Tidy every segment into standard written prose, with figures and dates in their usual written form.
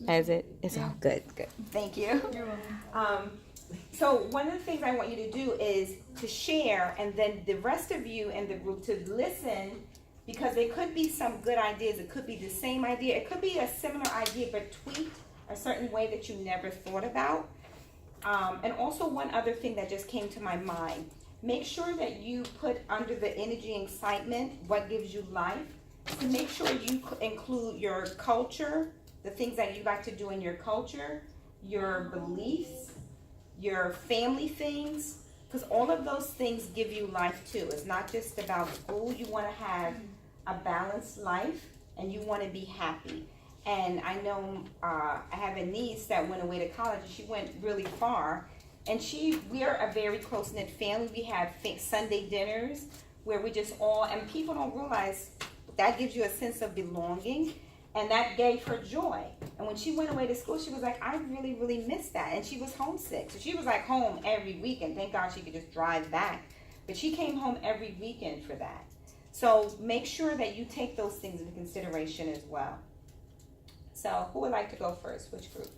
Has it? It's all good. Good. Thank you. You're welcome. So one of the things I want you to do is to share, and then the rest of you in the group to listen, because there could be some good ideas. It could be the same idea. It could be a similar idea, but tweaked a certain way that you never thought about. And also one other thing that just came to my mind. Make sure that you put under the energy and excitement what gives you life. So make sure you include your culture, the things that you like to do in your culture, your beliefs, your family things, because all of those things give you life too. It's not just about school. You want to have a balanced life and you want to be happy. And I know I have a niece that went away to college. She went really far, and we are a very close-knit family. We have Sunday dinners where we just all, and people don't realize that gives you a sense of belonging, and that gave her joy. And when she went away to school, she was like, I really, really miss that. And she was homesick. So she was like home every weekend. Thank God she could just drive back. But she came home every weekend for that. So make sure that you take those things into consideration as well. So who would like to go first? Which group?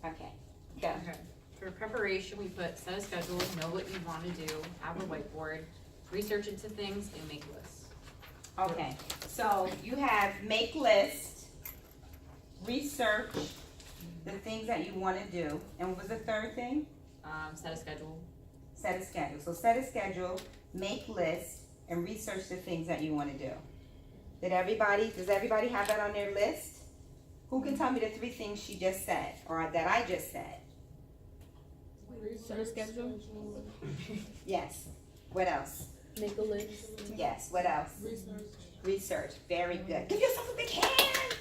Okay, go. Okay. For preparation, we put set a schedule, know what you want to do, have a whiteboard, research into things, and make lists. Okay, so you have make list, research the things that you want to do, and what was the third thing? Set a schedule. Set a schedule. So set a schedule, make list, and research the things that you want to do. Does everybody have that on their list? Who can tell me the 3 things she just said, or that I just said? Set a schedule. Yes. What else? Make a list. Yes. What else? Research. Research. Very good. Give yourself a big hand.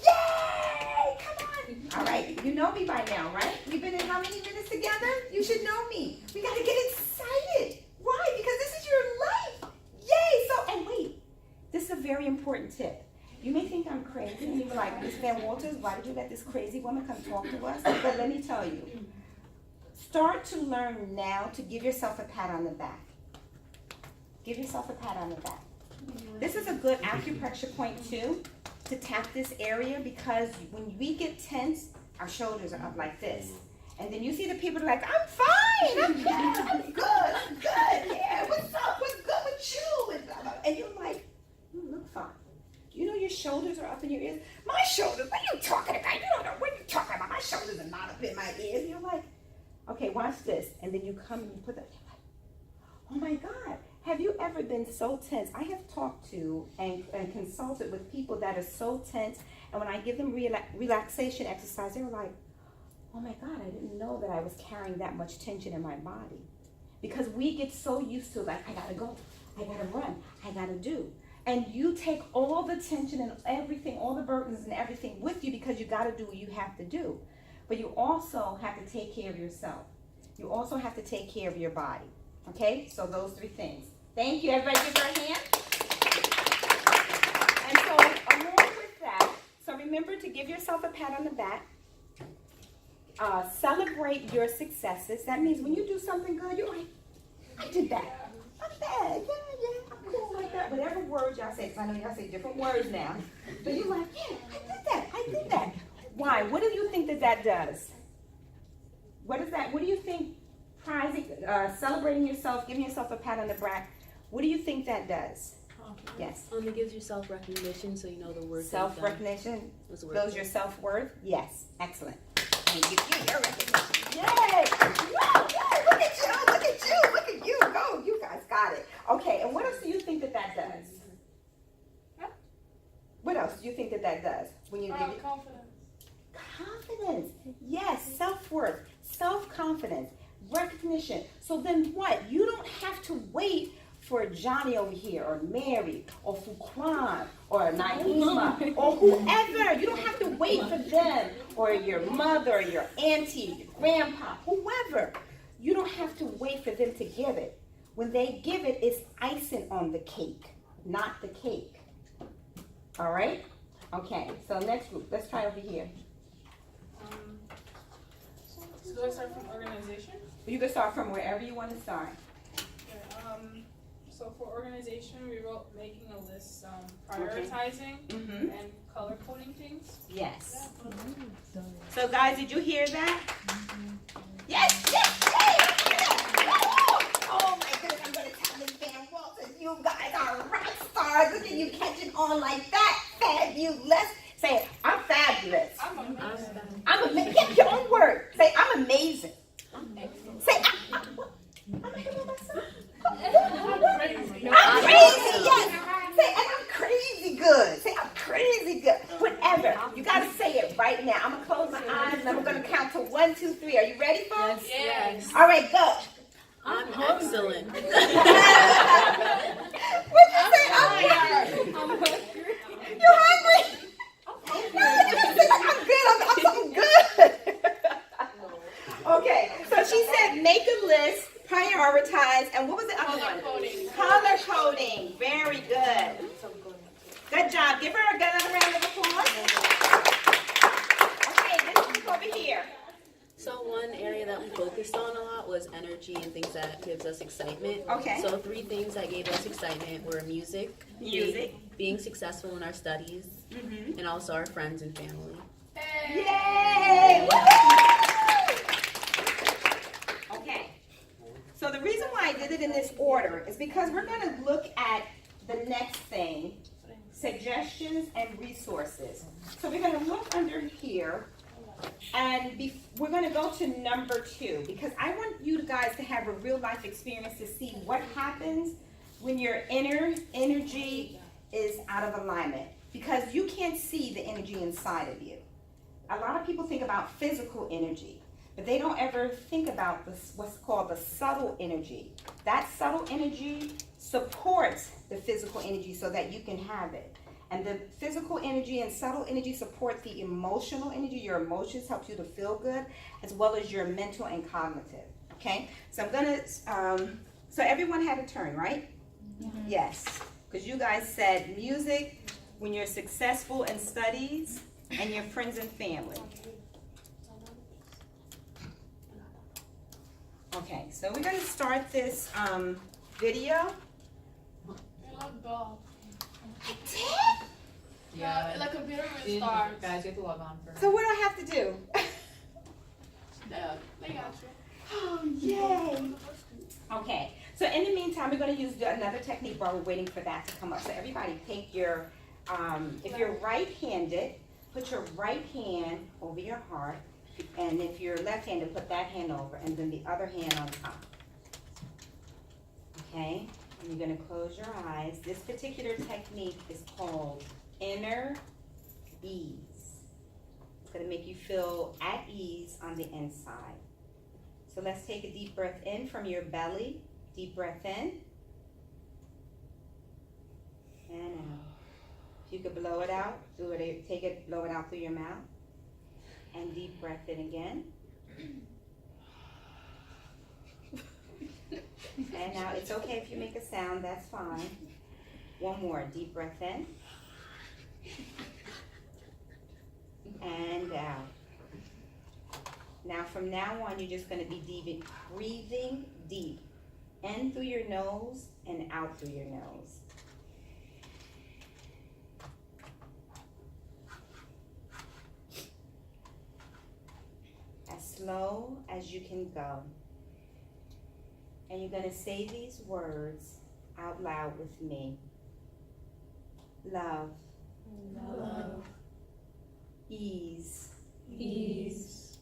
Yay! Come on. All right. You know me by now, right? We've been in how many minutes together? You should know me. We got to get excited. Why? Because this is your life. Yay! So, and wait. This is a very important tip. You may think I'm crazy, and you're like, Miss Van Walters, why did you let this crazy woman come talk to us? But let me tell you, start to learn now to give yourself a pat on the back. Give yourself a pat on the back. This is a good acupressure point too, to tap this area, because when we get tense, our shoulders are up like this. And then you see the people that are like, I'm fine, I'm good, I'm good, yeah, what's up, what's good with you? And, blah, blah. And you're like, you look fine. You know your shoulders are up in your ears? My shoulders, what are you talking about? You don't know what you're talking about. My shoulders are not up in my ears. And you're like, okay, watch this. And then you come and you put that, oh my God. Have you ever been so tense? I have talked to and consulted with people that are so tense, and when I give them relaxation exercise, they're like, oh my God, I didn't know that I was carrying that much tension in my body. Because we get so used to, like, I gotta go, I gotta run, I gotta do. And you take all the tension and everything, all the burdens and everything with you, because you gotta do what you have to do. But you also have to take care of yourself. You also have to take care of your body. Okay, so those 3 things. Thank you. Everybody give her a hand. And so along with that, so remember to give yourself a pat on the back. Celebrate your successes. That means when you do something good, you're like, I did that. Not bad. Yeah, I'm cool like that. Whatever words y'all say, because I know y'all say different words now. But you're like, yeah, I did that. Why? What do you think that does? What is that? What do you think prizing, celebrating yourself, giving yourself a pat on the back, what do you think that does? Yes. It gives you self-recognition, so you know the word. Self-recognition builds your self-worth. Yes. Excellent. And you get your recognition. Yay! Whoa, yay! Look at you! Look at you! Look at you! Go! You guys got it. Okay. And what else do you think that does? What else do you think that does when you give it? Confidence. Confidence. Yes. Self-worth. Self-confidence. Recognition. So then what? You don't have to wait for Johnny over here, or Mary, or Fuquan, or Naima, or whoever. You don't have to wait for them, or your mother, or your auntie, your grandpa, whoever. You don't have to wait for them to give it. When they give it, it's icing on the cake, not the cake. All right? Okay, so next group. Let's try over here. So do I start from organization? You can start from wherever you want to start. Okay, So for organization, we wrote making a list, prioritizing, Mm-hmm. and color coding things. Yes. So guys, did you hear that? Yes, yes, yes. Oh my goodness, I'm gonna tell Miss Van Walters, you guys are rock stars. Look at you catching on like that. Fabulous. Say, I'm fabulous. I'm amazing. I'm amazing. Get your own word. Say, I'm amazing. Say, I'm making myself. I'm crazy. I'm crazy, yes. Say, and I'm crazy good. Say, I'm crazy good. Whatever. You gotta say it right now. I'm gonna close my eyes and I'm gonna count to 1, 2, 3. Are you ready, folks? Yes. All right, go. I'm excellent. What'd you say? I'm hungry. You hungry? No, you didn't say like I'm good. I'm something good. Okay, so she said make a list, prioritize, and what was the other one? Color coding. Color coding. Very good. Good job. Give her another round of applause. Okay, this is over here. So one area that we focused on a lot was energy and things that gives us excitement. Okay. So 3 things that gave us excitement were music, being successful in our studies, Mm-hmm. and also our friends and family. Yay! Okay. So the reason why I did it in this order is because we're going to look at the next thing, suggestions and resources. So we're going to look under here, and we're going to go to number 2 because I want you guys to have a real life experience to see what happens when your inner energy is out of alignment, because you can't see the energy inside of you. A lot of people think about physical energy, but they don't ever think about what's called the subtle energy. That subtle energy supports the physical energy so that you can have it. And the physical energy and subtle energy support the emotional energy. Your emotions help you to feel good, as well as your mental and cognitive. Okay? So I'm gonna, so everyone had a turn, right? Mm-hmm. Yes. Because you guys said music when you're successful in studies and your friends and family. Okay, so we're gonna start this video. Yeah. The computer Guys, restarts. you have to log on first. So what do I have to do? They got you. Oh, yay. Okay, so in the meantime, we're going to use another technique while we're waiting for that to come up. So everybody take your, if you're right-handed, put your right hand over your heart. And if you're left-handed, put that hand over and then the other hand on top. Okay, and you're going to close your eyes. This particular technique is called inner ease. It's going to make you feel at ease on the inside. So let's take a deep breath in from your belly. Deep breath in. And out. If you could blow it out, do it. Take it, blow it out through your mouth. And deep breath in again. And now it's okay if you make a sound, that's fine. One more, deep breath in. And out. Now from now on, you're just going to be breathing deep. In through your nose and out through your nose. As slow as you can go. And you're going to say these words out loud with me. Love. Love. Ease. Ease.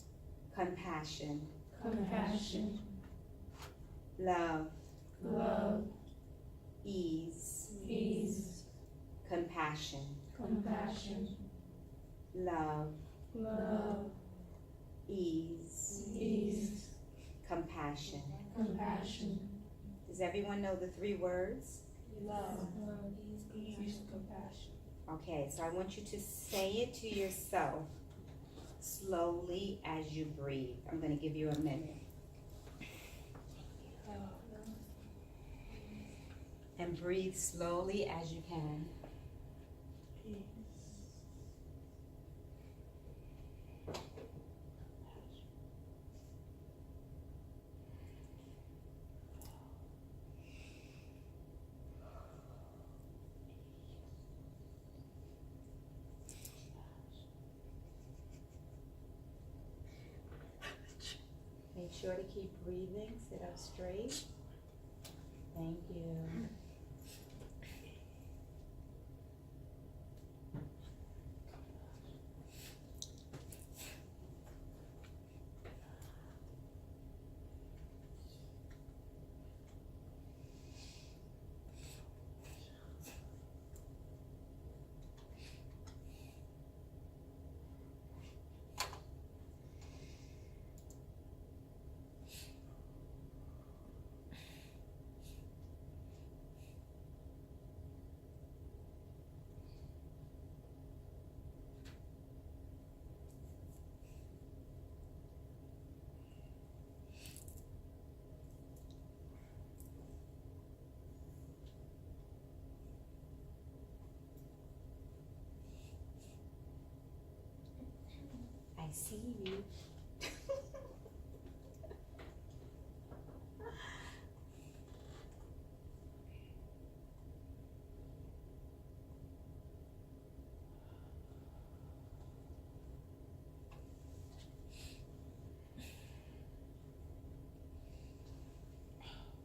Compassion. Compassion. Love. Love. Ease. Ease. Compassion. Compassion. Love. Love. Ease. Ease. Compassion. Compassion. Does everyone know the 3 words? Love. Ease. Compassion. Okay, so I want you to say it to yourself slowly as you breathe. I'm going to give you a minute. And breathe slowly as you can. sure to keep breathing. Sit up straight. Thank you. I see you.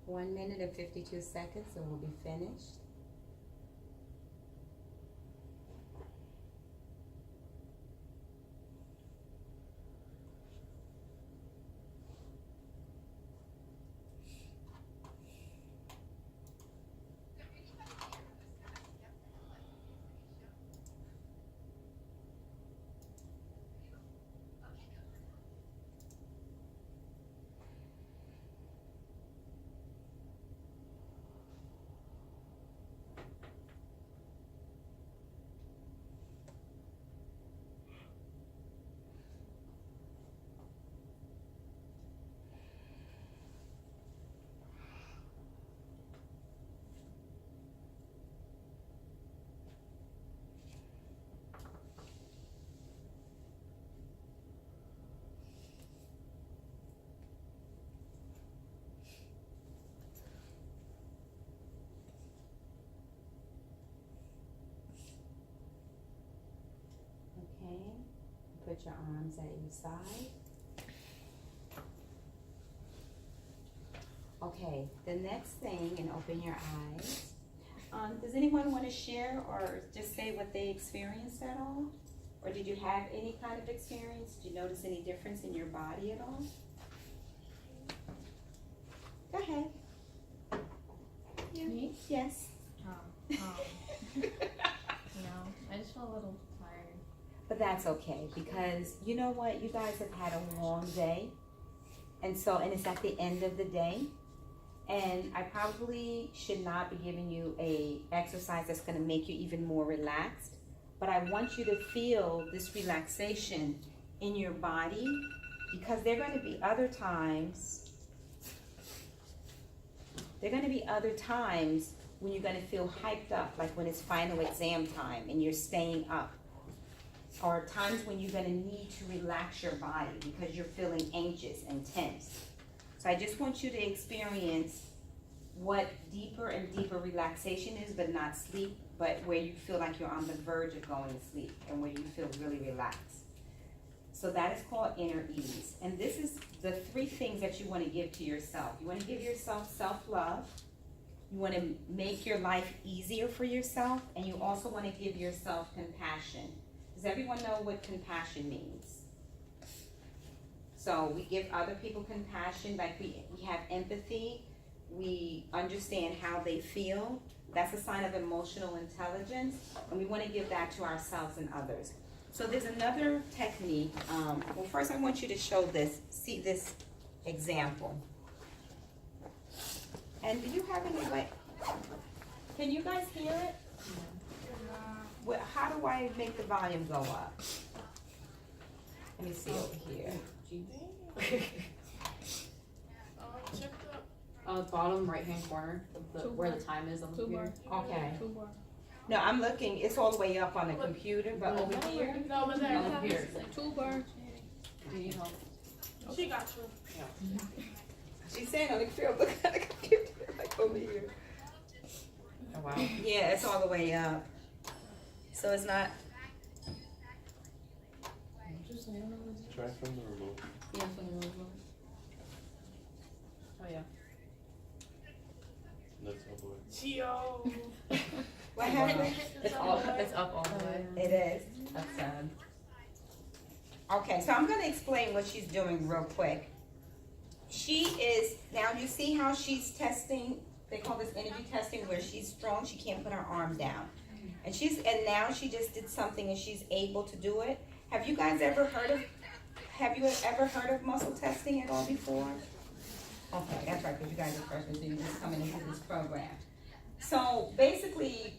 One minute and 52 seconds and we'll be finished. Okay, put your arms at your side. Okay, the next thing, and open your eyes. Does anyone want to share or just say what they experienced at all? Or did you have any kind of experience? Did you notice any difference in your body at all? Go ahead. Yeah. Me? Yes. No, I just felt a little tired. But that's okay, because you know what? You guys have had a long day. And it's at the end of the day. And I probably should not be giving you a exercise that's gonna make you even more relaxed. But I want you to feel this relaxation in your body, because there are gonna be other times when you're gonna feel hyped up, like when it's final exam time and you're staying up. Or times when you're gonna need to relax your body because you're feeling anxious and tense. So I just want you to experience what deeper and deeper relaxation is, but not sleep, but where you feel like you're on the verge of going to sleep and where you feel really relaxed. So that is called inner ease. And this is the 3 things that you want to give to yourself. You want to give yourself self-love. You want to make your life easier for yourself. And you also want to give yourself compassion. Does everyone know what compassion means? So we give other people compassion, like we have empathy. We understand how they feel. That's a sign of emotional intelligence. And we want to give that to ourselves and others. So there's another technique. Well, first I want you to show this, see this example. And do you have any, like, can you guys hear it? What, how do I make the volume go up? Let me see over here. Check Bottom right-hand corner, where the time is on the computer. Okay. 2 bar. No, I'm looking, it's all the way up on the computer, but over here. No, but there. Over here. 2 bar. Do you help? She got you. She's saying on the computer, look at the computer, like over here. Oh, wow. Yeah, it's all the way up. So it's not, Just, I don't know. Try from the remote. Yeah, from the remote. Yo. What happened? It's up all the way. It is. That's sad. Okay, so I'm gonna explain what she's doing real quick. She is, now you see how she's testing, they call this energy testing, where she's strong, she can't put her arm down. And now she just did something and she's able to do it. Have you ever heard of muscle testing at all before? Okay, that's right, because you guys are freshmen, so you're just coming into this program. So basically,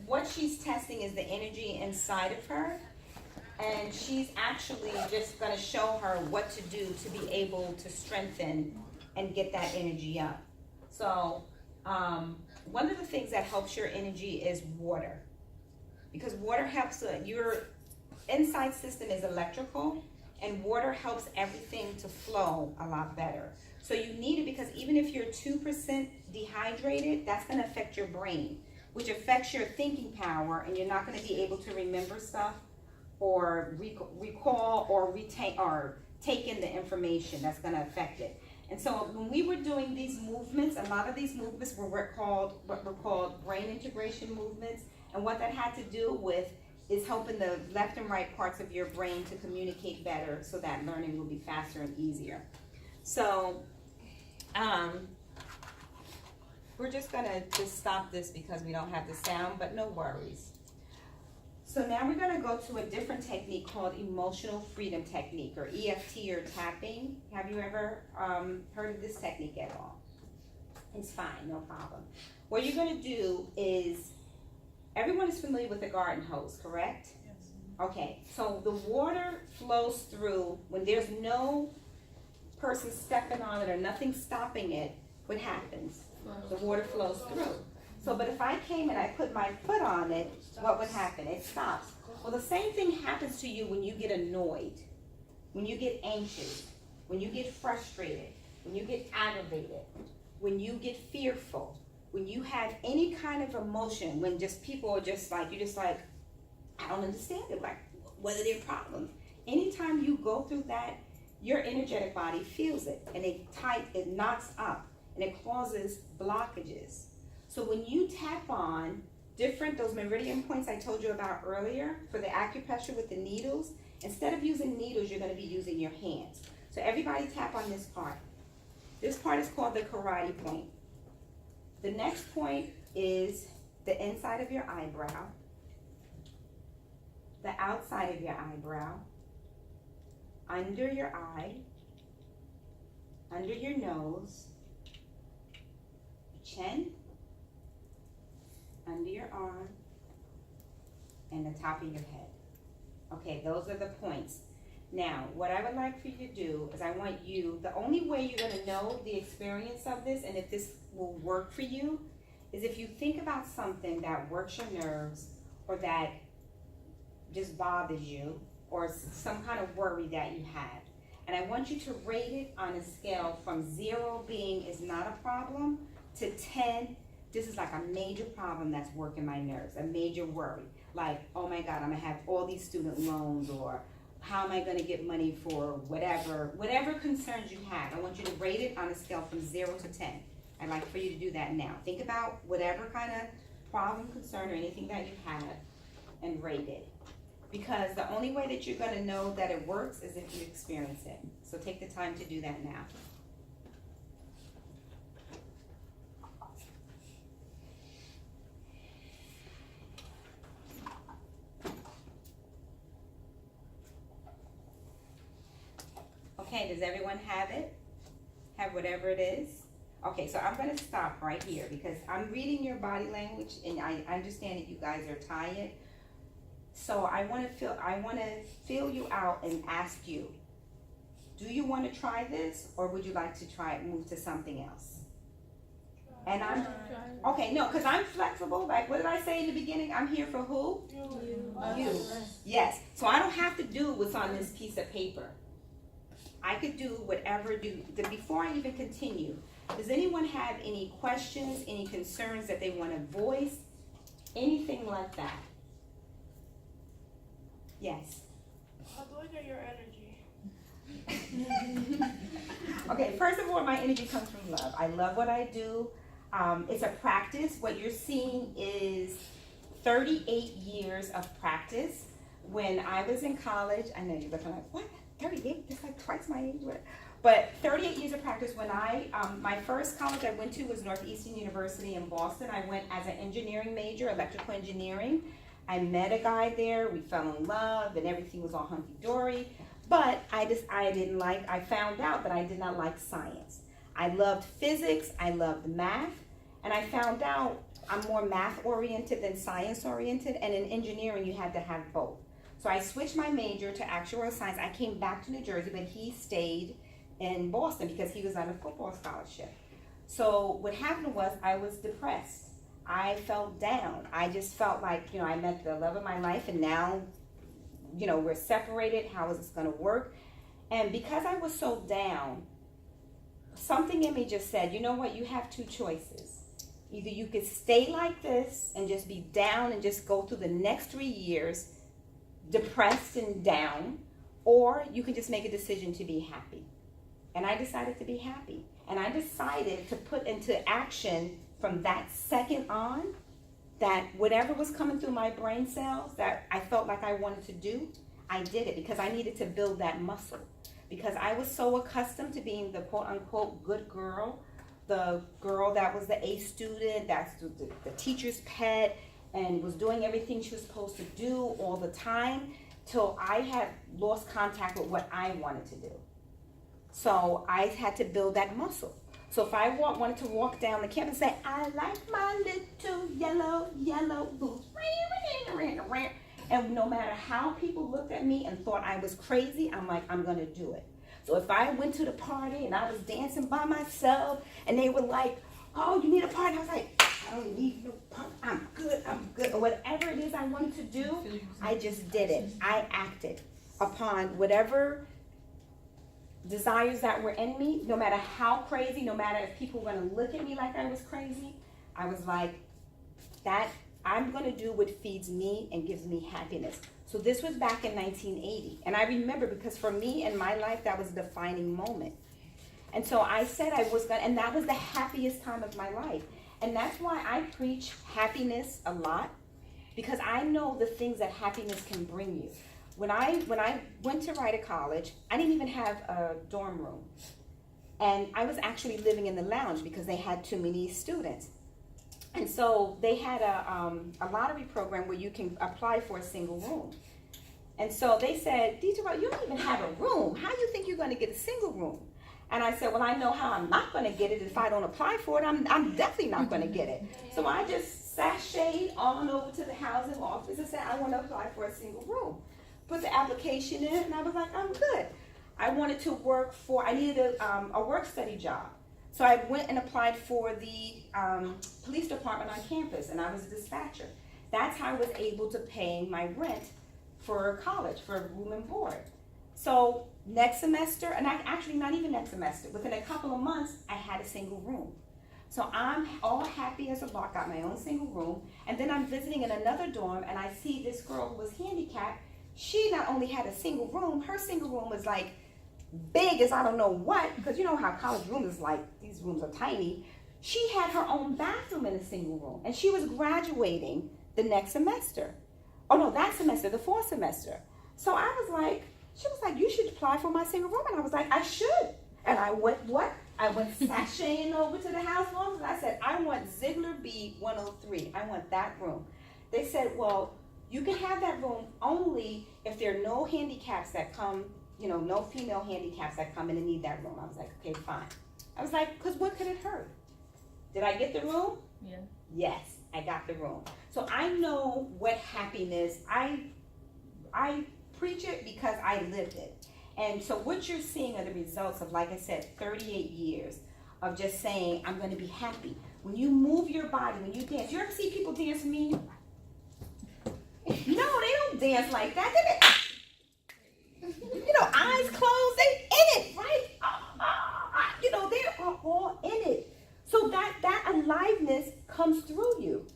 what she's testing is the energy inside of her. And she's actually just gonna show her what to do to be able to strengthen and get that energy up. So, one of the things that helps your energy is water. Because water helps, your inside system is electrical, and water helps everything to flow a lot better. So you need it because even if you're 2% dehydrated, that's gonna affect your brain, which affects your thinking power, and you're not gonna be able to remember stuff or recall or retain or take in the information. That's going to affect it. And so when we were doing these movements, a lot of these movements were what were called brain integration movements. And what that had to do with is helping the left and right parts of your brain to communicate better so that learning will be faster and easier. So we're just going to stop this because we don't have the sound, but no worries. So now we're gonna go to a different technique called emotional freedom technique, or EFT, or tapping. Have you ever heard of this technique at all? It's fine, no problem. What you're gonna do is, everyone is familiar with the garden hose, correct? Yes. Okay, so the water flows through, when there's no person stepping on it or nothing stopping it, what happens? The water flows through. So, but if I came and I put my foot on it, what would happen? It stops. Well, the same thing happens to you when you get annoyed, when you get anxious, when you get frustrated, when you get aggravated, when you get fearful, when you have any kind of emotion, when just people are just like, you're just like, I don't understand it, like, what are their problems? Anytime you go through that, your energetic body feels it, and it knots up, and it causes blockages. So when you tap on those meridian points I told you about earlier for the acupressure with the needles, instead of using needles, you're gonna be using your hands. So everybody tap on this part. This part is called the karate point. The next point is the inside of your eyebrow, the outside of your eyebrow, under your eye, under your nose, chin, under your arm, and the top of your head. Okay, those are the points. Now, what I would like for you to do is I want you, the only way you're gonna know the experience of this and if this will work for you is if you think about something that works your nerves or that just bothers you or some kind of worry that you have. And I want you to rate it on a scale from 0 being is not a problem to 10, this is like a major problem that's working my nerves, a major worry. Like, oh my God, I'm gonna have all these student loans, or how am I gonna get money for whatever concerns you have. I want you to rate it on a scale from 0 to 10. I'd like for you to do that now. Think about whatever kind of problem, concern, or anything that you have and rate it. Because the only way that you're gonna know that it works is if you experience it. So take the time to do that now. Okay, does everyone have it? Have whatever it is? Okay, so I'm gonna stop right here because I'm reading your body language and I understand that you guys are tired. So I wanna feel you out and ask you, do you wanna try this or would you like to move to something else? And okay, no, because I'm flexible. Like, what did I say in the beginning? I'm here for who? You. Yes, so I don't have to do what's on this piece of paper. I could do whatever before I even continue, does anyone have any questions, any concerns that they want to voice? Anything like that? Yes. How do I get your energy? Okay, first of all, my energy comes from love. I love what I do. It's a practice. What you're seeing is 38 years of practice. When I was in college, I know you're looking like, what? 38? That's like twice my age. But 38 years of practice. When my first college I went to was Northeastern University in Boston. I went as an engineering major, electrical engineering. I met a guy there. We fell in love, and everything was all hunky-dory. But I found out that I did not like science. I loved physics, I loved math, and I found out I'm more math-oriented than science-oriented, and in engineering you had to have both. So I switched my major to actuarial science. I came back to New Jersey, but he stayed in Boston because he was on a football scholarship. So what happened was I was depressed. I felt down. I just felt like, I met the love of my life, and now, we're separated. How is this going to work? And because I was so down, something in me just said, you know what, you have two choices. Either you could stay like this and just be down and just go through the next 3 years depressed and down, or you can just make a decision to be happy. And I decided to be happy. And I decided to put into action from that second on that whatever was coming through my brain cells that I felt like I wanted to do, I did it because I needed to build that muscle. Because I was so accustomed to being the quote-unquote good girl, the girl that was the A student, that's the teacher's pet, and was doing everything she was supposed to do all the time, till I had lost contact with what I wanted to do. So I had to build that muscle. So if I wanted to walk down the campus and say, I like my little yellow boots, and no matter how people looked at me and thought I was crazy, I'm like, I'm gonna do it. So if I went to the party and I was dancing by myself and they were like, oh, you need a party? I was like, I don't need no party, I'm good. Or whatever it is I wanted to do, I just did it. I acted upon whatever desires that were in me, no matter how crazy, no matter if people were gonna look at me like I was crazy. I was like, that I'm gonna do what feeds me and gives me happiness. So this was back in 1980. And I remember because for me in my life, that was a defining moment. And so I said I was gonna, and that was the happiest time of my life. And that's why I preach happiness a lot, because I know the things that happiness can bring you. When I went to Rutgers College, I didn't even have a dorm room. And I was actually living in the lounge because they had too many students. And so they had a lottery program where you can apply for a single room. And so they said, Pt2, you don't even have a room. How do you think you're going to get a single room? And I said, well, I know how I'm not going to get it. If I don't apply for it, I'm definitely not going to get it. So I just sashayed on over to the housing office and said, I want to apply for a single room. Put the application in, and I was like, I'm good. I wanted to work for, I needed a work study job. So I went and applied for the police department on campus, and I was a dispatcher. That's how I was able to pay my rent for college, for room and board. So next semester, and actually not even next semester, within a couple of months, I had a single room. So I'm all happy as a lark, got my own single room, and then I'm visiting in another dorm, and I see this girl who was handicapped. She not only had a single room, her single room was like big as I don't know what, because you know how college rooms is like, these rooms are tiny. She had her own bathroom in a single room, and she was graduating the next semester. Oh no, that semester, the fourth semester. So I was like, she was like, you should apply for my single room. And I was like, I should. And I went, what? I went sashaying over to the house office, and I said, I want Ziegler B 103. I want that room. They said, well, you can have that room only if there are no handicaps that come, no female handicaps that come in and need that room. I was like, okay, fine. I was like, because what could it hurt? Did I get the room? Yeah. Yes, I got the room. So I know what happiness, I preach it because I lived it. And so what you're seeing are the results of, like I said, 38 years of just saying, I'm going to be happy. When you move your body, when you dance, you ever see people dance mean? No, they don't dance like that. Eyes closed, they in it, right? They are all in it. So that aliveness comes through you.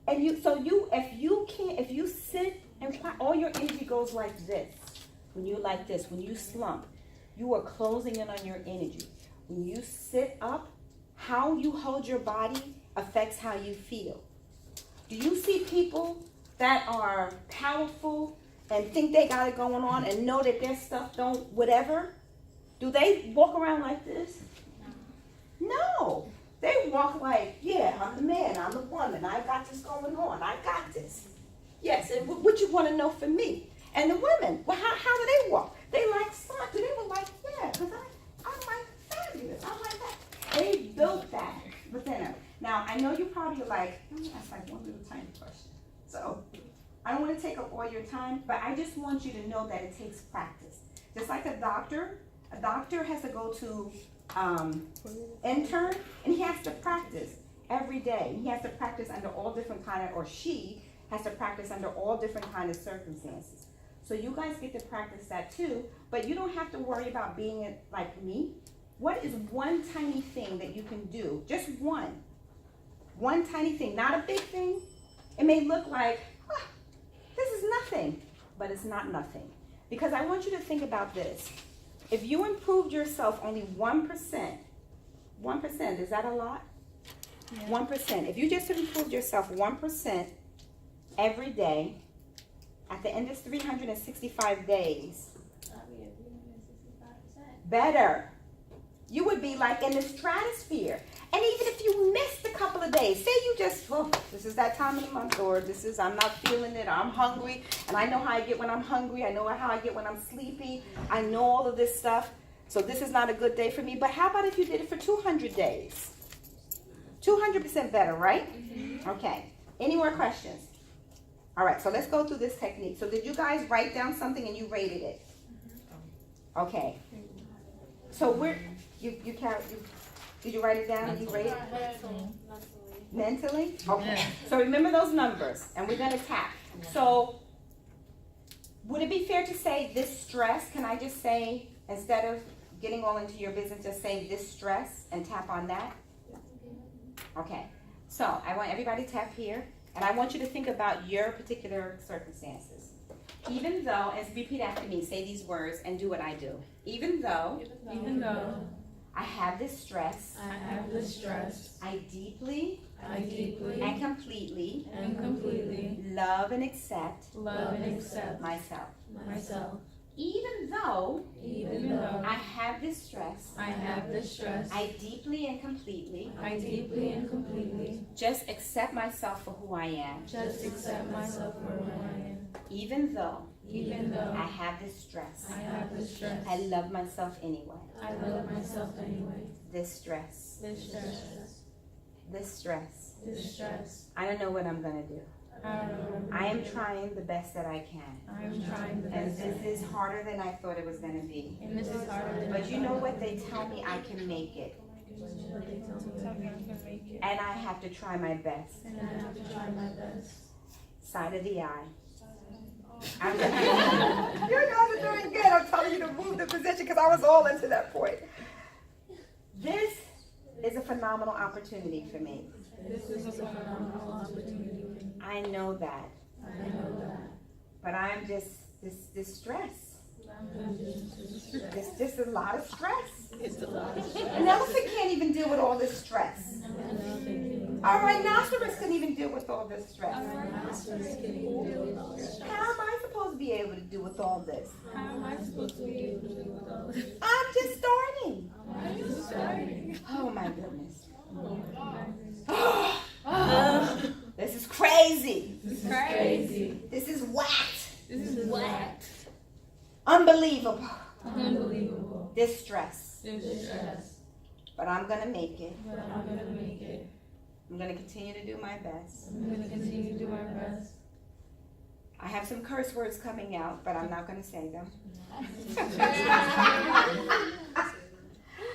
And if you sit and all your energy goes like this. When you're like this, when you slump, you are closing in on your energy. When you sit up, how you hold your body affects how you feel. Do you see people that are powerful and think they got it going on and know that their stuff don't whatever? Do they walk around like this? No. They walk like, yeah, I'm the man, I'm the woman, I got this going on, I got this. Yes, and what you want to know from me? And the women, well, how do they walk? They like Santa. They were like, yeah, because I'm like fabulous. I'm like that. They built that within them. Now, I know you're probably like, let me ask like one little tiny question. So, I don't want to take up all your time, but I just want you to know that it takes practice. Just like a doctor has to go to intern, and he has to practice every day. He has to practice under all different kind of, or she has to practice under all different kind of circumstances. So you guys get to practice that too, but you don't have to worry about being like me. What is one tiny thing that you can do? Just one. One tiny thing, not a big thing. It may look like, this is nothing, but it's not nothing. Because I want you to think about this. If you improved yourself only 1%, is that a lot? Yeah. 1%. If you just improved yourself 1% every day, at the end of 365 days, better. You would be like in the stratosphere. And even if you missed a couple of days, say you just, this is that time of the month, or this is, I'm not feeling it, or I'm hungry, and I know how I get when I'm hungry, I know how I get when I'm sleepy, I know all of this stuff, so this is not a good day for me. But how about if you did it for 200 days? 200% better, right? Mm-hmm. Okay. Any more questions? All right, so let's go through this technique. So did you guys write down something and you rated it? Okay. So did you write it down and you rated it? Mentally? Okay. So remember those numbers, and we're going to tap. So would it be fair to say this stress? Can I just say, instead of getting all into your business, just say this stress and tap on that? Okay. So I want everybody to tap here. And I want you to think about your particular circumstances. Even though, and repeat after me, say these words and do what I do. Even though I have this stress, I deeply and completely love and accept myself. Even though I have this stress, I deeply and completely just accept myself for who I am. Even though I have this stress, I love myself anyway. This stress, I don't know what I'm going to do. I am trying the best that I can. And this is harder than I thought it was going to be. But you know what? They tell me I can make it. And I have to try my best. Side of the eye. You guys are doing good. I'm telling you to move the position because I was all into that point. This is a phenomenal opportunity for me. I know that. But I'm just this stress. It's just a lot of stress. An elephant can't even deal with all this stress. Our rhinoceros couldn't even deal with all this stress. How am I supposed to be able to deal with all this? I'm just starting. Oh my goodness. This is crazy. This is whacked. Unbelievable. This stress. But I'm going to make it. I'm going to continue to do my best. I have some curse words coming out, but I'm not going to say them.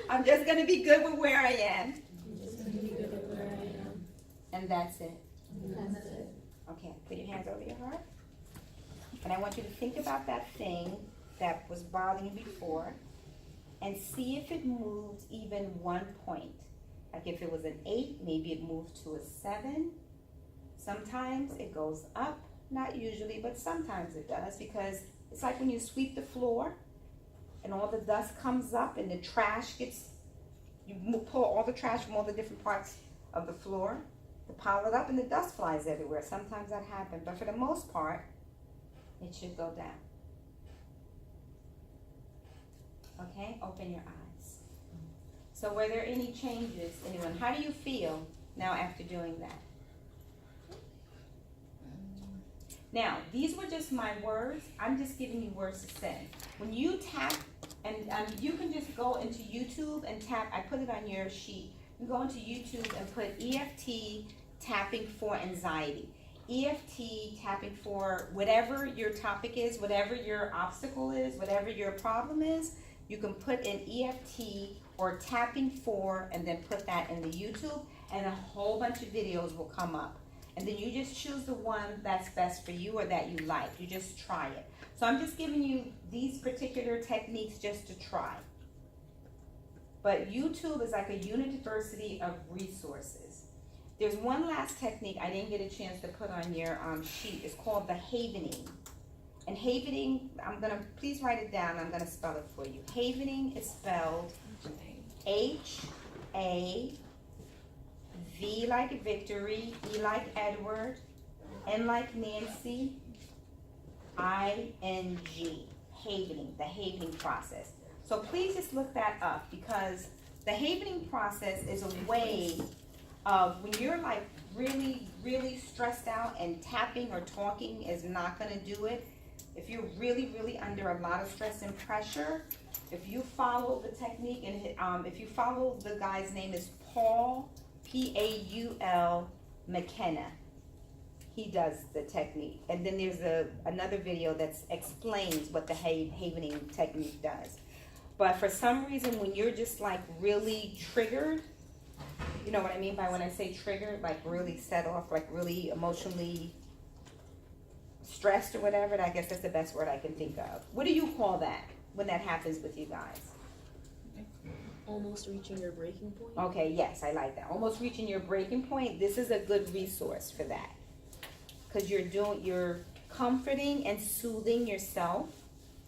I'm just going to be good with where I am. And that's it. Okay, put your hands over your heart. And I want you to think about that thing that was bothering you before and see if it moved even 1 point. Like if it was an 8, maybe it moved to a 7. Sometimes it goes up, not usually, but sometimes it does, because it's like when you sweep the floor and all the dust comes up and the trash gets, you pull all the trash from all the different parts of the floor to pile it up and the dust flies everywhere. Sometimes that happens, but for the most part, it should go down. Okay, open your eyes. So were there any changes, anyone? How do you feel now after doing that? Now, these were just my words. I'm just giving you words to say. When you tap, and you can just go into YouTube and tap, I put it on your sheet. You go into YouTube and put EFT tapping for anxiety. EFT tapping for whatever your topic is, whatever your obstacle is, whatever your problem is, you can put in EFT or tapping for and then put that in the YouTube and a whole bunch of videos will come up. And then you just choose the one that's best for you or that you like. You just try it. So I'm just giving you these particular techniques just to try. But YouTube is like a university of resources. There's one last technique I didn't get a chance to put on your sheet. It's called the havening. And havening, please write it down. I'm gonna spell it for you. Havening is spelled H-A-V like Victory, E like Edward, N like Nancy, I-N-G. Havening, the havening process. So please just look that up because the havening process is a way of when you're like really, really stressed out and tapping or talking is not gonna do it. If you're really, really under a lot of stress and pressure, if you follow the technique and if you follow the guy's name is Paul, P-A-U-L, McKenna. He does the technique. And then there's another video that explains what the havening technique does. But for some reason, when you're just like really triggered, you know what I mean by when I say triggered, like really set off, like really emotionally stressed or whatever, I guess that's the best word I can think of. What do you call that when that happens with you guys? Almost reaching your breaking point. Okay, yes, I like that. Almost reaching your breaking point. This is a good resource for that. Because you're comforting and soothing yourself.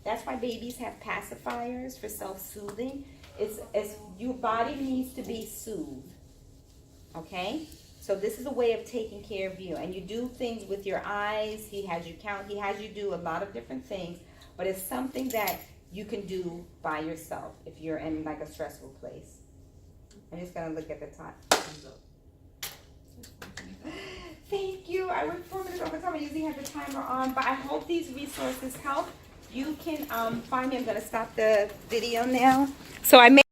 That's why babies have pacifiers for self-soothing. It's your body needs to be soothed. Okay? So this is a way of taking care of you. And you do things with your eyes. He has you count. He has you do a lot of different things. But it's something that you can do by yourself if you're in like a stressful place. I'm just going to look at the top. Thank you. I went 4 minutes over time. I usually have the timer on. But I hope these resources help. You can find me. I'm going to stop the video now. So I made